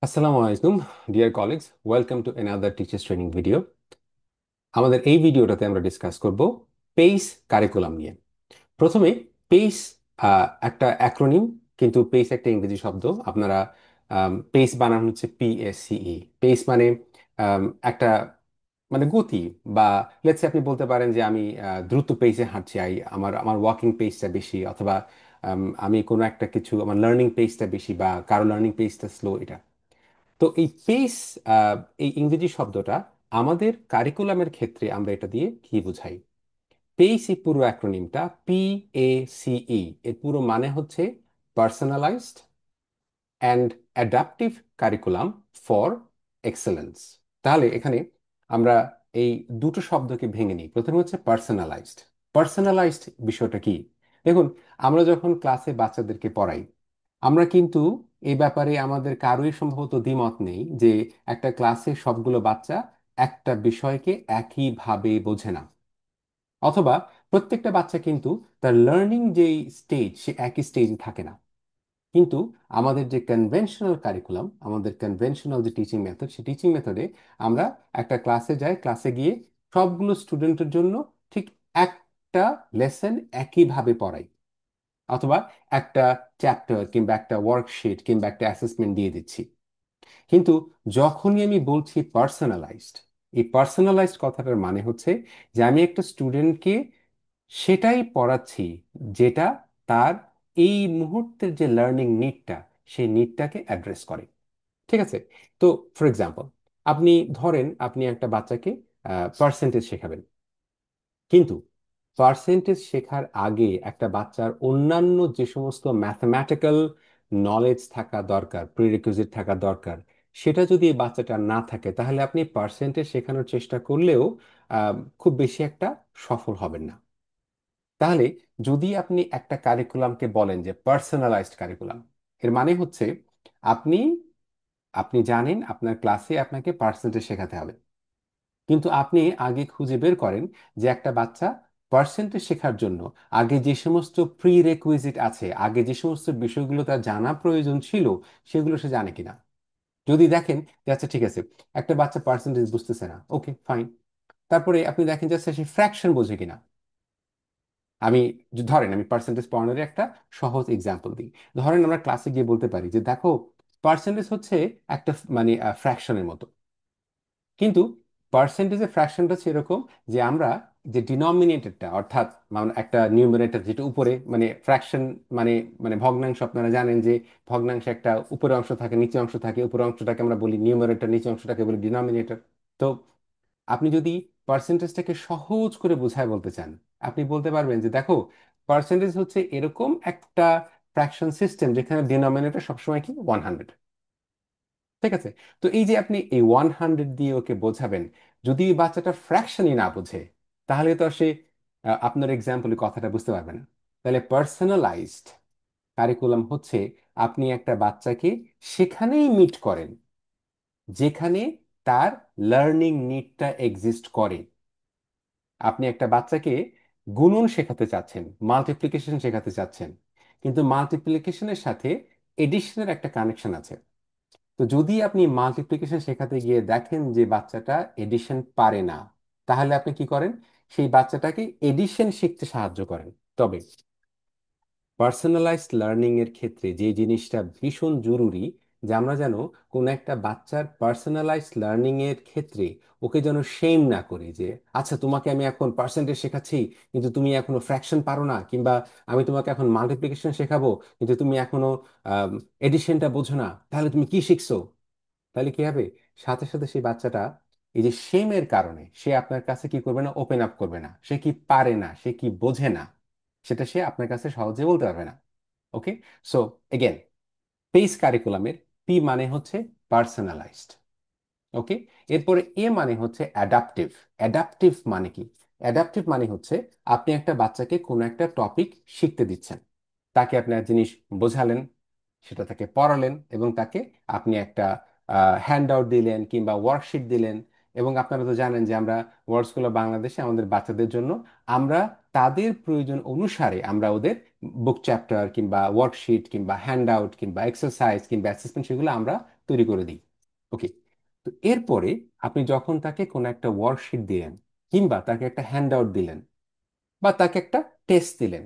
আসসালামু আলাইকুম dear colleagues, welcome to another teachers training video. আমাদের এই ভিডিওটাতে আমরা ডিসকাস করব পেইস কারিকুলাম নিয়ে। প্রথমে পেইস একটা অ্যাক্রোনিম, কিন্তু পেইস একটা ইংরেজি শব্দ। আপনারা পেইস বানানো হচ্ছে PACE। পেইস মানে একটা মানে গতি, বা লেটসে আপনি বলতে পারেন যে আমি দ্রুত পেইসে হাঁটছি, আমার আমার ওয়াকিং পেইসটা বেশি, অথবা আমি কোনো একটা কিছু আমার লার্নিং পেইসটা বেশি, বা কারো লার্নিং পেইসটা স্লো। এটা তো এই পেস, এই ইংরেজি শব্দটা আমাদের কারিকুলামের ক্ষেত্রে আমরা এটা দিয়ে কি বোঝাই? পেস, এই পুরো অ্যাক্রোনিমটা PACE, এর পুরো মানে হচ্ছে personalised and adaptive curriculum for excellence. তাহলে এখানে আমরা এই দুটো শব্দকে ভেঙে নিই। প্রথমে হচ্ছে পার্সোনালাইজড। পার্সোনালাইজড বিষয়টা কি? দেখুন, আমরা যখন ক্লাসে বাচ্চাদেরকে পড়াই, আমরা কিন্তু এই ব্যাপারে আমাদের কারোই সম্ভবত দ্বিমত নেই যে একটা ক্লাসে সবগুলো বাচ্চা একটা বিষয়কে একইভাবে বোঝে না, অথবা প্রত্যেকটা বাচ্চা কিন্তু তার লার্নিং যেই স্টেজ সে একই স্টেজে থাকে না। কিন্তু আমাদের যে কনভেনশনাল কারিকুলাম, আমাদের কনভেনশনাল যে টিচিং মেথড, সেই টিচিং মেথডে আমরা একটা ক্লাসে যাই, ক্লাসে গিয়ে সবগুলো স্টুডেন্টের জন্য ঠিক একটা লেসন একইভাবে পড়াই, অথবা একটা চ্যাপ্টার কিংবা একটা ওয়ার্কশিট কিংবা একটা অ্যাসেসমেন্ট দিয়ে দিচ্ছি। কিন্তু যখনই আমি বলছি পার্সোনালাইজড, এই পার্সোনালাইজড কথাটার মানে হচ্ছে যে আমি একটা স্টুডেন্টকে সেটাই পড়াচ্ছি যেটা তার এই মুহূর্তের যে লার্নিং নিডটা, সেই নিডটাকে অ্যাড্রেস করে। ঠিক আছে? তো ফর এক্সাম্পল, আপনি ধরেন আপনি একটা বাচ্চাকে পার্সেন্টেজ শেখাবেন, কিন্তু পার্সেন্টেজ শেখার আগে একটা বাচ্চার অন্যান্য যে সমস্ত ম্যাথমেটিক্যাল নলেজ থাকা দরকার, প্রিরিকুইজিট থাকা দরকার, সেটা যদি এই বাচ্চাটার না থাকে, তাহলে আপনি পার্সেন্টেজ শেখানোর চেষ্টা করলেও খুব বেশি একটা সফল হবেন না। তাহলে যদি আপনি একটা কারিকুলামকে বলেন যে পার্সোনালাইজড কারিকুলাম, এর মানে হচ্ছে আপনি আপনি জানেন আপনার ক্লাসে আপনাকে পার্সেন্টেজ শেখাতে হবে, কিন্তু আপনি আগে খুঁজে বের করেন যে একটা বাচ্চা পার্সেন্টেজ শেখার জন্য আগে যে সমস্ত প্রি রেকুইজিট আছে, আগে যে সমস্ত বিষয়গুলো তার জানা প্রয়োজন ছিল, সেগুলো সে জানে কিনা। যদি দেখেন যে আচ্ছা ঠিক আছে, একটা বাচ্চা পার্সেন্টেজ বুঝতেছে না, ওকে ফাইন। তারপরে আপনি দেখেন যে আচ্ছা, সে ফ্র্যাকশন বোঝে কিনা। আমি ধরেন আমি পার্সেন্টেজ পড়ানোর একটা সহজ এক্সাম্পল দিই। ধরেন আমরা ক্লাসে গিয়ে বলতে পারি যে দেখো, পার্সেন্টেজ হচ্ছে একটা মানে ফ্র্যাকশনের মতো। কিন্তু পার্সেন্টেজের ফ্র্যাকশনটা হচ্ছে এরকম যে আমরা যে ডিনমিনেটরটা, অর্থাৎ মানে একটা নিউমারেটর যেটা উপরে, মানে ফ্র্যাকশন মানে মানে ভগ্নাংশ, আপনারা জানেন যে ভগ্নাংশে একটা উপরে অংশ থাকে, নিচে অংশ থাকে। উপরে অংশটাকে আমরা বলি নিউমারেটর, নিচে অংশটাকে বলি ডিনমিনেটর। তো আপনি যদি পার্সেন্টেজটাকে সহজ করে বোঝায় বলতে চান, আপনি বলতে পারবেন যে দেখো, পার্সেন্টেজ হচ্ছে এরকম একটা ফ্র্যাকশন সিস্টেম যেখানে ডিনোমিনেটর সবসময় কি 100। ঠিক আছে? তো এই যে আপনি এই 100 দিয়ে ওকে বোঝাবেন, যদি এই বাচ্চাটা ফ্র্যাকশনই না বোঝে, তাহলে তো সে আপনার এক্সাম্পলে কথাটা বুঝতে পারবে না। তাহলে পার্সোনালাইজড কারিকুলাম হচ্ছে আপনি একটা বাচ্চাকে সেখানেই মিট করেন যেখানে তার লার্নিং নিডটা এক্সিস্ট করে। আপনি একটা বাচ্চাকে গুণন শেখাতে চাচ্ছেন, মাল্টিপ্লিকেশন শেখাতে চাচ্ছেন, কিন্তু মাল্টিপ্লিকেশনের সাথে এডিশনের একটা কানেকশন আছে। তো যদি আপনি মাল্টিপ্লিকেশন শেখাতে গিয়ে দেখেন যে বাচ্চাটা এডিশন পারে না, তাহলে আপনি কি করেন? সেই বাচ্চাটাকে এডিশন শিখতে সাহায্য করেন। তবে পার্সোনালাইজড লার্নিং এর ক্ষেত্রে যে জিনিসটা ভীষণ জরুরি, যে আমরা যেন কোনো একটা বাচ্চার পার্সোনালাইজড লার্নিং এর ক্ষেত্রে ওকে যেন শেম না করি যে আচ্ছা, তোমাকে আমি এখন পার্সেন্টেজ শেখাচ্ছি কিন্তু তুমি এখনো ফ্র্যাকশন পারো না, কিংবা আমি তোমাকে এখন মাল্টিপ্লিকেশন শেখাবো কিন্তু তুমি এখনো এডিশনটা বোঝো না, তাহলে তুমি কি শিখছো? তাহলে কি হবে? সাথে সাথে সেই বাচ্চাটা এই যে শেমের কারণে সে আপনার কাছে কি করবে না, ওপেন আপ করবে না। সে কি পারে না, সে কি বোঝে না, সেটা সে আপনার কাছে সহজে বলতে পারবে না। ওকে? সো এগেন, পেস কারিকুলামের পি মানে হচ্ছে পার্সোনালাইজড। ওকে? এরপরে এ মানে হচ্ছে অ্যাডাপটিভ। অ্যাডাপটিভ মানে কি? অ্যাডাপটিভ মানে হচ্ছে আপনি একটা বাচ্চাকে কোনো একটা টপিক শিখতে দিচ্ছেন, তাকে আপনি এক জিনিস বোঝালেন, সেটা তাকে পড়ালেন, এবং তাকে আপনি একটা হ্যান্ড আউট দিলেন কিংবা ওয়ার্কশিট দিলেন। এবং আপনারা তো জানেন যে আমরা ওয়ার্ডসগুলো বাংলাদেশে আমাদের বাচ্চাদের জন্য আমরা তাদের প্রয়োজন অনুসারে আমরা ওদের বুক চ্যাপ্টার কিংবা ওয়ার্কশিট কিংবা হ্যান্ড আউট কিংবা এক্সারসাইজ কিংবা অ্যাসেসমেন্ট, সেগুলো আমরা তৈরি করে দিই। ওকে, তো এরপরে আপনি যখন তাকে কোনো একটা ওয়ার্কশিট দিলেন, কিংবা তাকে একটা হ্যান্ড আউট দিলেন, বা তাকে একটা টেস্ট দিলেন,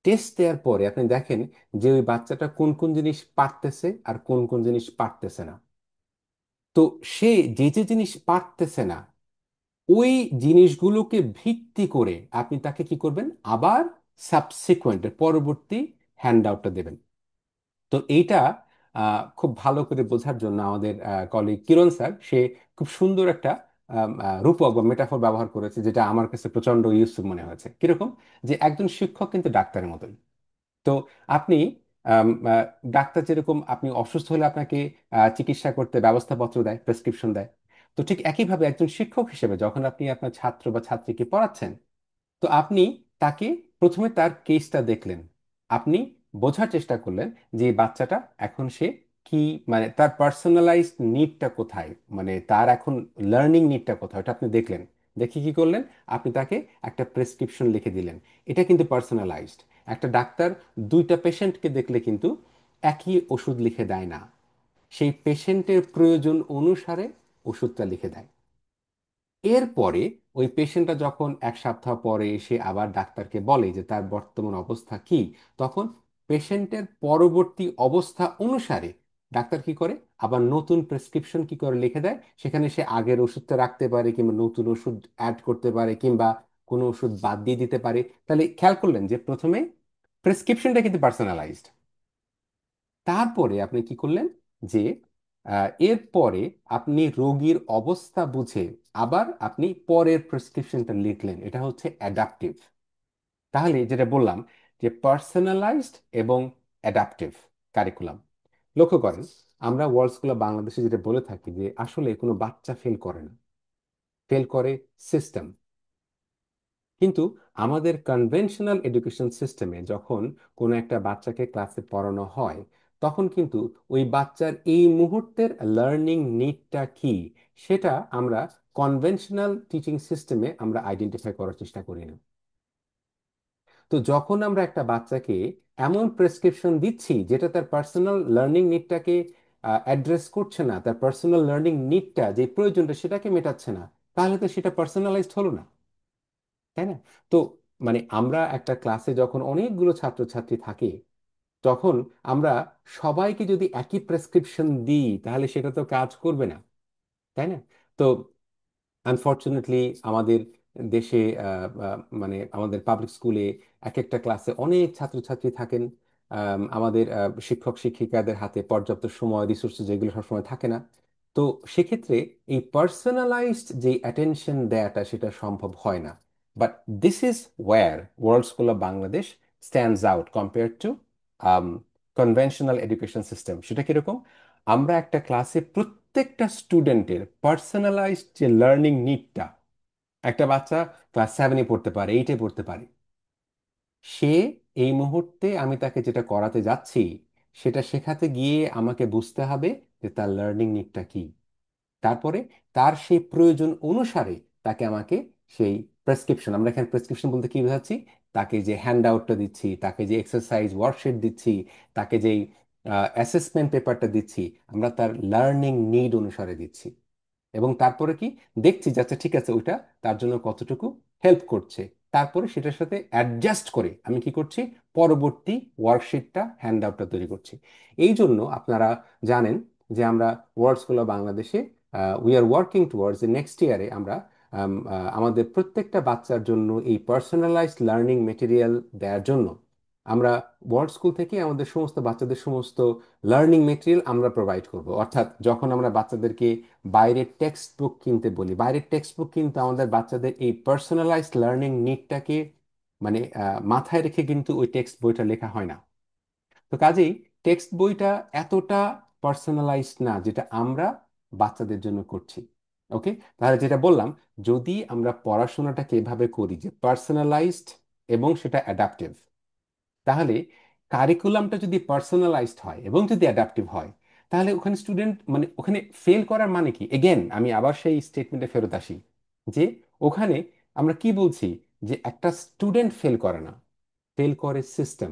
টেস্ট দেওয়ার পরে আপনি দেখেন যে ওই বাচ্চাটা কোন কোন জিনিস পারতেছে আর কোন কোন জিনিস পারতেছে না। তো সে যে যে জিনিস পারতেছে না, ওই জিনিসগুলোকে ভিত্তি করে আপনি তাকে কি করবেন, আবার সাবসিকুয়েন্ট পরবর্তী হ্যান্ড আউটটা দেবেন। তো এইটা খুব ভালো করে বোঝার জন্য আমাদের কলিগ কিরণ স্যার, সে খুব সুন্দর একটা রূপক বা মেটাফর ব্যবহার করেছে, যেটা আমার কাছে প্রচন্ড ইউজফুল মনে হয়েছে। কিরকম, যে একজন শিক্ষক কিন্তু ডাক্তারের মতোই। তো আপনি আম, আহ, ডাক্তার যেরকম আপনি অসুস্থ হলে আপনাকে চিকিৎসা করতে ব্যবস্থাপত্র দেয়, প্রেসক্রিপশন দেয়, তো ঠিক একইভাবে একজন শিক্ষক হিসেবে যখন আপনি আপনার ছাত্র বা ছাত্রীকে পড়াচ্ছেন, তো আপনি তাকে প্রথমে তার কেসটা দেখলেন, আপনি বোঝার চেষ্টা করলেন যে এই বাচ্চাটা এখন সে কি, মানে তার পার্সোনালাইজড নিডটা কোথায়, মানে তার এখন লার্নিং নিডটা কোথায়, ওটা আপনি দেখলেন। দেখে কি করলেন, আপনি তাকে একটা প্রেসক্রিপশন লিখে দিলেন। এটা কিন্তু পার্সোনালাইজড। একটা ডাক্তার দুইটা পেশেন্টকে দেখলে কিন্তু একই ওষুধ লিখে দেয় না, সেই পেশেন্টের প্রয়োজন অনুসারে ওষুধটা লিখে দেয়। এরপরে ওই পেশেন্টটা যখন এক সপ্তাহ পরে এসে আবার ডাক্তারকে বলে যে তার বর্তমান অবস্থা কি, তখন পেশেন্টের পরবর্তী অবস্থা অনুসারে ডাক্তার কি করে, আবার নতুন প্রেসক্রিপশন কি করে লিখে দেয়। সেখানে সে আগের ওষুধটা রাখতে পারে, কিংবা নতুন ওষুধ অ্যাড করতে পারে, কিংবা কোনো ওষুধ বাদ দিয়ে দিতে পারে। তাহলে খেয়াল করলেন যে প্রথমে প্রেসক্রিপশনটা কিন্তু পার্সোনালাইজড, তারপরে আপনি কি করলেন, যে এরপরে আপনি রোগীর অবস্থা বুঝে আবার আপনি পরের প্রেসক্রিপশনটা লিখলেন। এটা হচ্ছে অ্যাডাপটিভ। তাহলে যেটা বললাম, যে পার্সোনালাইজড এবং অ্যাডাপটিভ কারিকুলাম। লক্ষ্য করেন, আমরা ওয়ার্ল্ড স্কুল বাংলাদেশে যেটা বলে থাকি যে আসলে কোনো বাচ্চা ফেল করে না, ফেল করে সিস্টেম। কিন্তু আমাদের কনভেনশনাল এডুকেশন সিস্টেমে যখন কোনো একটা বাচ্চাকে ক্লাসে পড়ানো হয়, তখন কিন্তু ওই বাচ্চার এই মুহূর্তের লার্নিং নিডটা কি, সেটা আমরা কনভেনশনাল টিচিং সিস্টেমে আমরা আইডেন্টিফাই করার চেষ্টা করি না। তো যখন আমরা একটা বাচ্চাকে এমন প্রেসক্রিপশন দিচ্ছি যেটা তার পার্সোনাল লার্নিং নিডটাকে অ্যাড্রেস করছে না, তার পার্সোনাল লার্নিং নিডটা যে প্রয়োজনটা সেটাকে মেটাচ্ছে না, তাহলে তো সেটা পার্সোনালাইজড হলো না, তাই না? তো মানে আমরা একটা ক্লাসে যখন অনেকগুলো ছাত্রছাত্রী থাকে, তখন আমরা সবাইকে যদি একই প্রেসক্রিপশন দিই তাহলে সেটা তো কাজ করবে না, তাই না? তো আনফর্চুনেটলি আমাদের দেশে মানে আমাদের পাবলিক স্কুলে এক একটা ক্লাসে অনেক ছাত্রছাত্রী থাকেন। আমাদের শিক্ষক শিক্ষিকাদের হাতে পর্যাপ্ত সময়, রিসোর্সেস যেগুলো সবসময় থাকে না। তো সেক্ষেত্রে এই পার্সোনালাইজড যে অ্যাটেনশন দেয়াটা সেটা সম্ভব হয় না। But this is wire world school of Bangladesh stands out compare to conventional education system. সেটা কিরকম, আমরা একটা ক্লাসে প্রত্যেকটা স্টুডেন্টের পার্সোনালাইজড যে লার্নিং নিডটা, একটা বাচ্চা ক্লাস 7-এ পড়তে পারে, 8-এ পড়তে পারে, সে এই মুহূর্তে আমি তাকে যেটা করাতে যাচ্ছি সেটা শেখাতে গিয়ে আমাকে বুঝতে হবে যে তার লার্নিং নিডটা কি। তারপরে তার সেই প্রয়োজন অনুসারে তাকে আমাকে সেই প্রেসক্রিপশন, আমরা এখানে প্রেসক্রিপশন বলতে কি বোঝাচ্ছি, তাকে যে হ্যান্ড আউটটা দিচ্ছি, তাকে যে এক্সারসাইজ ওয়ার্কশিট দিচ্ছি, তাকে যেই অ্যাসেসমেন্ট পেপারটা দিচ্ছি, আমরা তার লার্নিং নিড অনুসারে দিচ্ছি। এবং তারপরে কি দেখছি যে আচ্ছা ঠিক আছে, ওইটা তার জন্য কতটুকু হেল্প করছে। তারপরে সেটার সাথে অ্যাডজাস্ট করে আমি কি করছি, পরবর্তী ওয়ার্কশিটটা হ্যান্ড আউটটা তৈরি করছি। এই জন্য আপনারা জানেন যে আমরা ওয়ার্ল্ড স্কুল অফ বাংলাদেশে we are working towards next ইয়ারে আমরা আমাদের প্রত্যেকটা বাচ্চার জন্য এই পার্সোনালাইজড লার্নিং মেটেরিয়াল দেওয়ার জন্য আমরা ওয়ার্ল্ড স্কুল থেকে আমাদের সমস্ত বাচ্চাদের সমস্ত লার্নিং মেটেরিয়াল আমরা প্রোভাইড করব। অর্থাৎ যখন আমরা বাচ্চাদেরকে বাইরের টেক্সট বুক কিনতে বলি, বাইরের টেক্সট বুক কিন্তু আমাদের বাচ্চাদের এই পার্সোনালাইজড লার্নিং নিডটাকে মানে মাথায় রেখে কিন্তু ওই টেক্সট বইটা লেখা হয় না। তো কাজেই টেক্সট বইটা এতটা পার্সোনালাইজড না যেটা আমরা বাচ্চাদের জন্য করছি। ওকে, তাহলে যেটা বললাম, যদি আমরা পড়াশোনাটাকে এভাবে করি যে পার্সোনালাইজড এবং সেটা অ্যাডাপটিভ, তাহলে কারিকুলামটা যদি পার্সোনালাইজড হয় এবং যদি অ্যাডাপটিভ হয়, তাহলে ওখানে স্টুডেন্ট মানে ওখানে ফেল করার মানে কি, এগেন আমি আবার সেই স্টেটমেন্টে ফেরত আসি, যে ওখানে আমরা কি বলছি, যে একটা স্টুডেন্ট ফেল করে না, ফেল করে সিস্টেম।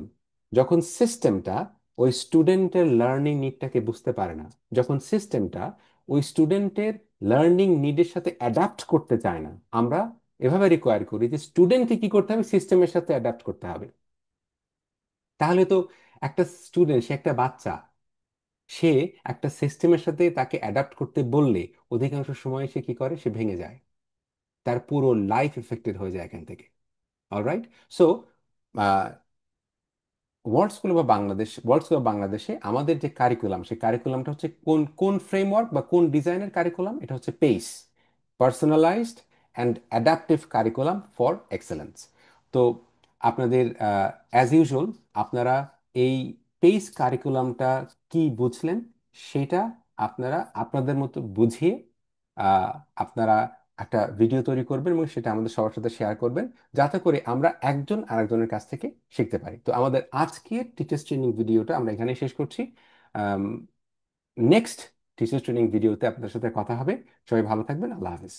যখন সিস্টেমটা ওই স্টুডেন্টের লার্নিং নিডটাকে বুঝতে পারে না, যখন সিস্টেমটা ওই স্টুডেন্টের লার্নিং নিডের সাথে অ্যাডাপ্ট করতে চায় না, আমরা এভাবে রিকোয়ার করি যে স্টুডেন্টকে কি করতে হবে, সিস্টেমের সাথে অ্যাডাপ্ট করতে হবে। তাহলে তো একটা স্টুডেন্ট, সে একটা বাচ্চা, সে একটা সিস্টেমের সাথে তাকে অ্যাডাপ্ট করতে বললে অধিকাংশ সময় সে কি করে, সে ভেঙে যায়, তার পুরো লাইফ এফেক্টেড হয়ে যায় এখান থেকে। Alright. So world school of বাংলাদেশে আমাদের যে কারিকুলাম, সেই কারিকুলামটা হচ্ছে কোন কোন ফ্রেমওয়ার্ক বা কোন ডিজাইনের কারিকুলাম, এটা হচ্ছে pace, personalised and adaptive curriculum for excellence. তো আপনাদের অ্যাজ ইউজুয়াল, আপনারা এই পেস কারিকুলামটা কি বুঝলেন সেটা আপনারা আপনাদের মতো বুঝিয়ে আহ, আপনারা একটা ভিডিও তৈরি করবেন এবং সেটা আমাদের সবার সাথে শেয়ার করবেন, যাতে করে আমরা একজন আরেকজনের কাছ থেকে শিখতে পারি। তো আমাদের আজকের টিচার্স ট্রেনিং ভিডিওটা আমরা এখানেই শেষ করছি। নেক্সট টিচার্স ট্রেনিং ভিডিওতে আপনাদের সাথে কথা হবে। সবাই ভালো থাকবেন। আল্লাহ হাফিজ।